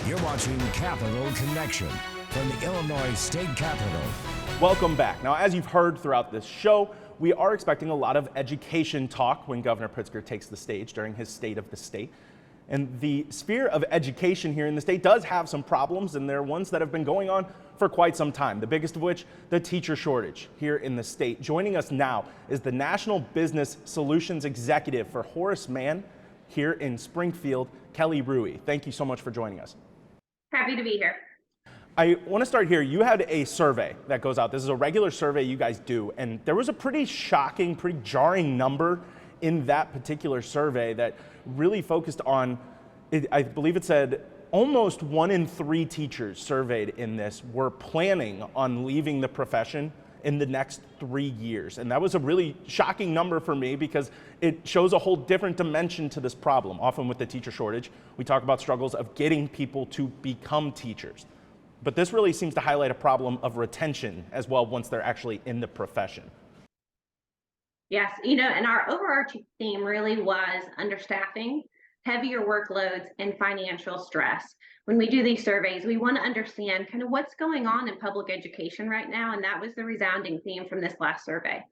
You're watching Capital Connection from the Illinois State Capitol. Welcome back. Now, as you've heard throughout this show, we are expecting a lot of education talk when Governor Pritzker takes the stage during his State of the State. And the sphere of education here in the state does have some problems, and they're ones that have been going on for quite some time. The biggest of which, the teacher shortage here in the state. Joining us now is the National Business Solutions Executive for Horace Mann here in Springfield, Kelly Rui. Thank you so much for joining us. Happy to be here. I want to start here. You had a survey that goes out. This is a regular survey you guys do, and there was a pretty shocking, pretty jarring number in that particular survey that really focused on, I believe it said, almost 1 in 3 teachers surveyed in this were planning on leaving the profession in the next 3 years. And that was a really shocking number for me because it shows a whole different dimension to this problem. Often with the teacher shortage, we talk about struggles of getting people to become teachers. But this really seems to highlight a problem of retention as well once they're actually in the profession. Yes, and our overarching theme really was understaffing, heavier workloads, and financial stress. When we do these surveys, we want to understand kind of what's going on in public education right now, and that was the resounding theme from this last survey.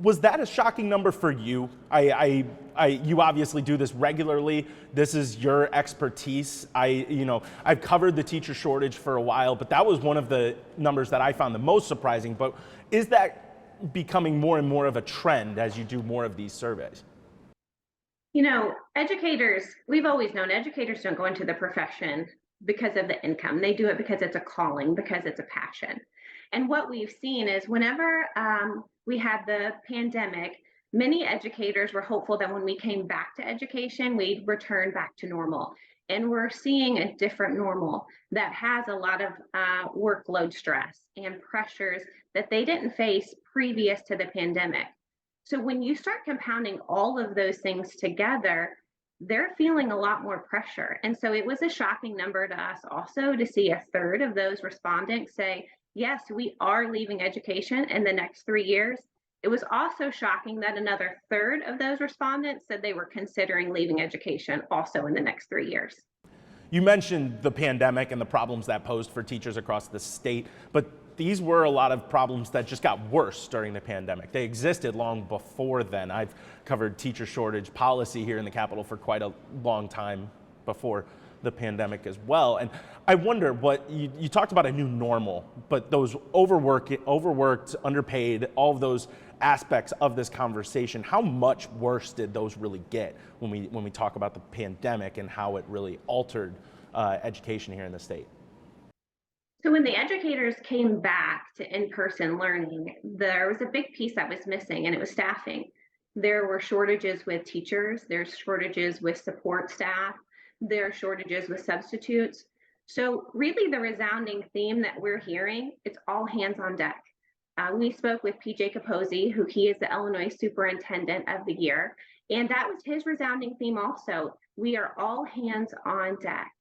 Was that a shocking number for you? You obviously do this regularly. This is your expertise. I've covered the teacher shortage for a while, but that was one of the numbers that I found the most surprising. But is that becoming more and more of a trend as you do more of these surveys? Educators, we've always known educators don't go into the profession because of the income. They do it because it's a calling, because it's a passion. And what we've seen is whenever we had the pandemic, many educators were hopeful that when we came back to education, we'd return back to normal. And we're seeing a different normal that has a lot of workload stress and pressures that they didn't face previous to the pandemic. So when you start compounding all of those things together, they're feeling a lot more pressure. And so it was a shocking number to us also to see a third of those respondents say, yes, we are leaving education in the next 3 years. It was also shocking that another third of those respondents said they were considering leaving education also in the next 3 years. You mentioned the pandemic and the problems that posed for teachers across the state, but these were a lot of problems that just got worse during the pandemic. They existed long before then. I've covered teacher shortage policy here in the Capitol for quite a long time before the pandemic as well. And I wonder what you talked about a new normal, but those overworked, underpaid, all of those aspects of this conversation, how much worse did those really get when we talk about the pandemic and how it really altered education here in the state? So when the educators came back to in-person learning, there was a big piece that was missing, and it was staffing. There were shortages with teachers, there's shortages with support staff, there are shortages with substitutes. So really the resounding theme that we're hearing, it's all hands on deck. We spoke with PJ Capozzi, who he is the Illinois Superintendent of the Year, and that was his resounding theme also. We are all hands on deck.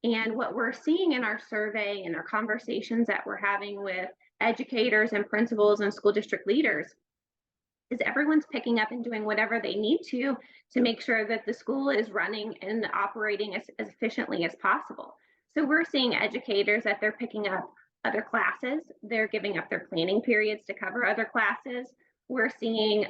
And what we're seeing in our survey and our conversations that we're having with educators and principals and school district leaders is everyone's picking up and doing whatever they need to make sure that the school is running and operating as efficiently as possible. So we're seeing educators that they're picking up other classes, they're giving up their planning periods to cover other classes. We're seeing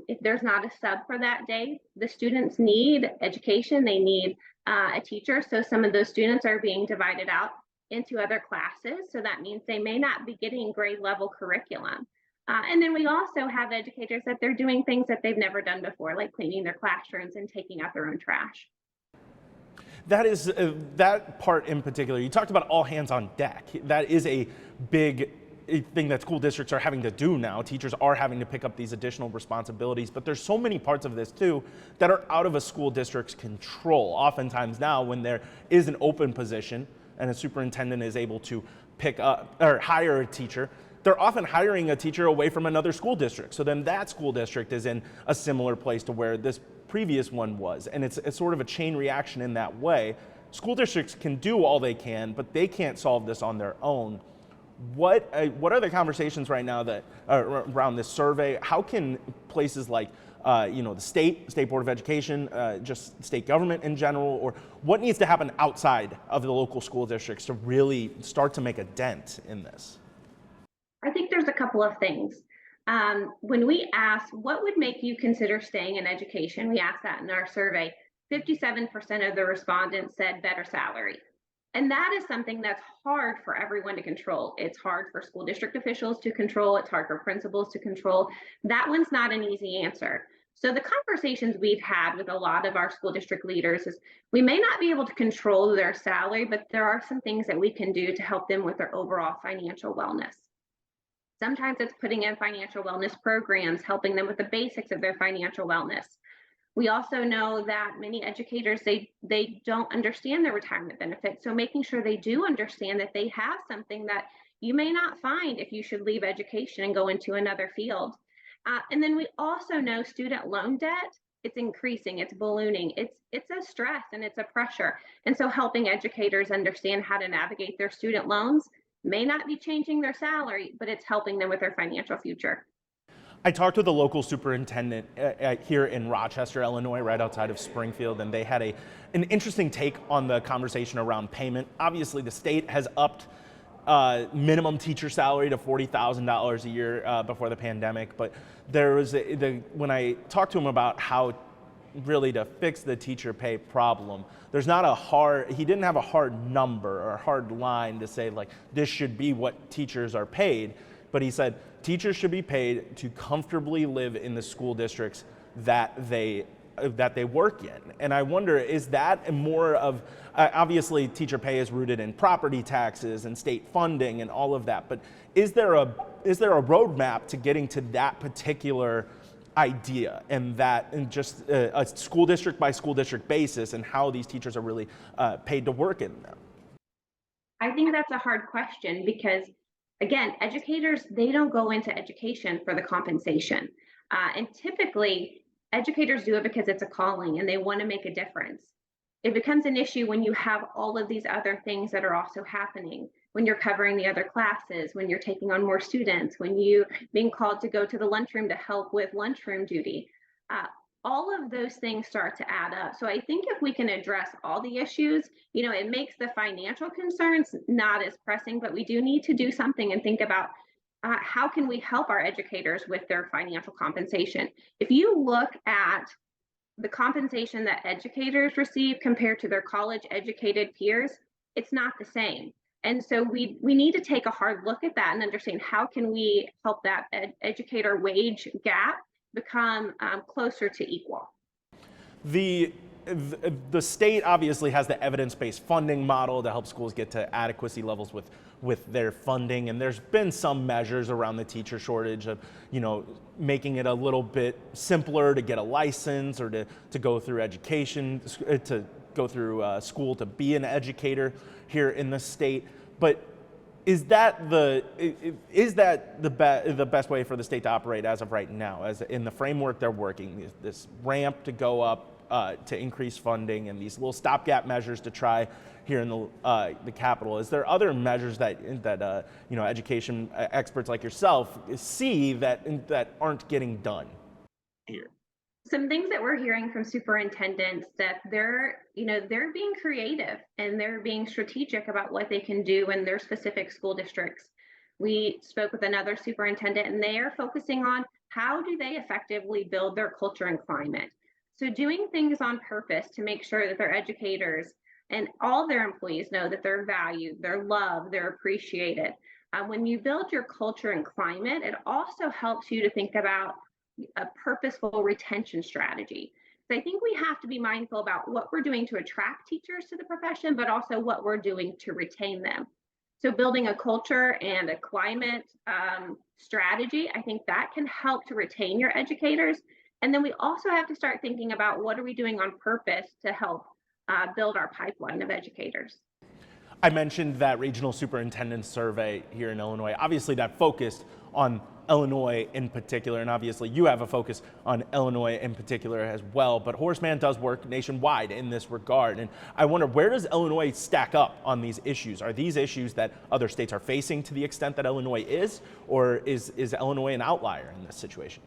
if there's not a sub for that day, the students need education, they need a teacher. So some of those students are being divided out into other classes. So that means they may not be getting grade level curriculum. And then we also have educators that they're doing things that they've never done before, like cleaning their classrooms and taking out their own trash. That is that part in particular. You talked about all hands on deck. That is a big thing that school districts are having to do now. Teachers are having to pick up these additional responsibilities, but there's so many parts of this too that are out of a school district's control. Oftentimes now when there is an open position and a superintendent is able to pick up or hire a teacher, they're often hiring a teacher away from another school district. So then that school district is in a similar place to where this previous one was. And it's sort of a chain reaction in that way. School districts can do all they can, but they can't solve this on their own. What are the conversations right now that around this survey? How can places like the state board of education, just state government in general, or what needs to happen outside of the local school districts to really start to make a dent in this? I think there's a couple of things. When we asked what would make you consider staying in education, we asked that in our survey. 57% of the respondents said better salary. And that is something that's hard for everyone to control. It's hard for school district officials to control. It's hard for principals to control. That one's not an easy answer. So the conversations we've had with a lot of our school district leaders is we may not be able to control their salary, but there are some things that we can do to help them with their overall financial wellness. Sometimes it's putting in financial wellness programs, helping them with the basics of their financial wellness. We also know that many educators, they don't understand their retirement benefits. So making sure they do understand that they have something that you may not find if you should leave education and go into another field. And then we also know student loan debt, it's increasing, it's ballooning, it's a stress and it's a pressure. And so helping educators understand how to navigate their student loans may not be changing their salary, but it's helping them with their financial future. I talked with a local superintendent here in Rochester, Illinois, right outside of Springfield, and they had an interesting take on the conversation around payment. Obviously, the state has upped minimum teacher salary to $40,000 a year before the pandemic, but there was when I talked to him about how really to fix the teacher pay problem, there's not he didn't have a hard number or a hard line to say like this should be what teachers are paid, but he said teachers should be paid to comfortably live in the school districts that they work in. And I wonder, is that more of, obviously teacher pay is rooted in property taxes and state funding and all of that, but is there a roadmap to getting to that particular idea, and that in just a school district by school district basis, and how these teachers are really paid to work in them? I think that's a hard question because, again, educators, they don't go into education for the compensation. And typically, educators do it because it's a calling and they want to make a difference. It becomes an issue when you have all of these other things that are also happening, when you're covering the other classes, when you're taking on more students, when you're being called to go to the lunchroom to help with lunchroom duty. All of those things start to add up. So I think if we can address all the issues, it makes the financial concerns not as pressing, but we do need to do something and think about how can we help our educators with their financial compensation. If you look at the compensation that educators receive compared to their college educated peers, it's not the same. And so we need to take a hard look at that and understand how can we help that educator wage gap become closer to equal. The state obviously has the evidence-based funding model to help schools get to adequacy levels with their funding, and there's been some measures around the teacher shortage of making it a little bit simpler to get a license or to go through education, to go through school to be an educator here in the state. But is that the best way for the state to operate as of right now, as in the framework they're working, this ramp to go up to increase funding and these little stopgap measures to try here in the Capitol? Is there other measures that education experts like yourself see that aren't getting done here? Some things that we're hearing from superintendents that they're being creative and they're being strategic about what they can do in their specific school districts. We spoke with another superintendent and they are focusing on how do they effectively build their culture and climate. So doing things on purpose to make sure that their educators and all their employees know that they're valued, they're loved, they're appreciated. When you build your culture and climate, it also helps you to think about a purposeful retention strategy. So I think we have to be mindful about what we're doing to attract teachers to the profession, but also what we're doing to retain them. So building a culture and a climate strategy, I think that can help to retain your educators. And then we also have to start thinking about what are we doing on purpose to help build our pipeline of educators. I mentioned that regional superintendent survey here in Illinois. Obviously that focused on Illinois in particular, and obviously you have a focus on Illinois in particular as well, but Horace Mann does work nationwide in this regard. And I wonder, where does Illinois stack up on these issues? Are these issues that other states are facing to the extent that Illinois is, or is Illinois an outlier in this situation?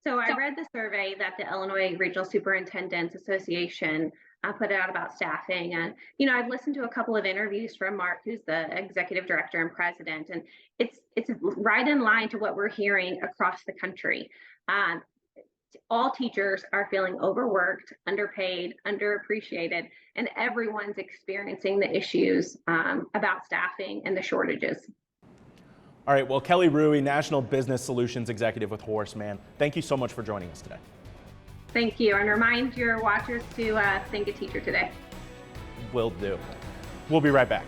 So I read the survey that the Illinois Regional Superintendents Association put out about staffing. And, I've listened to a couple of interviews from Mark, who's the executive director and president, and it's right in line to what we're hearing across the country. All teachers are feeling overworked, underpaid, underappreciated, and everyone's experiencing the issues about staffing and the shortages. All right, well, Kelly Rui, National Business Solutions Executive with Horace Mann, thank you so much for joining us today. Thank you, and remind your watchers to thank a teacher today. Will do. We'll be right back.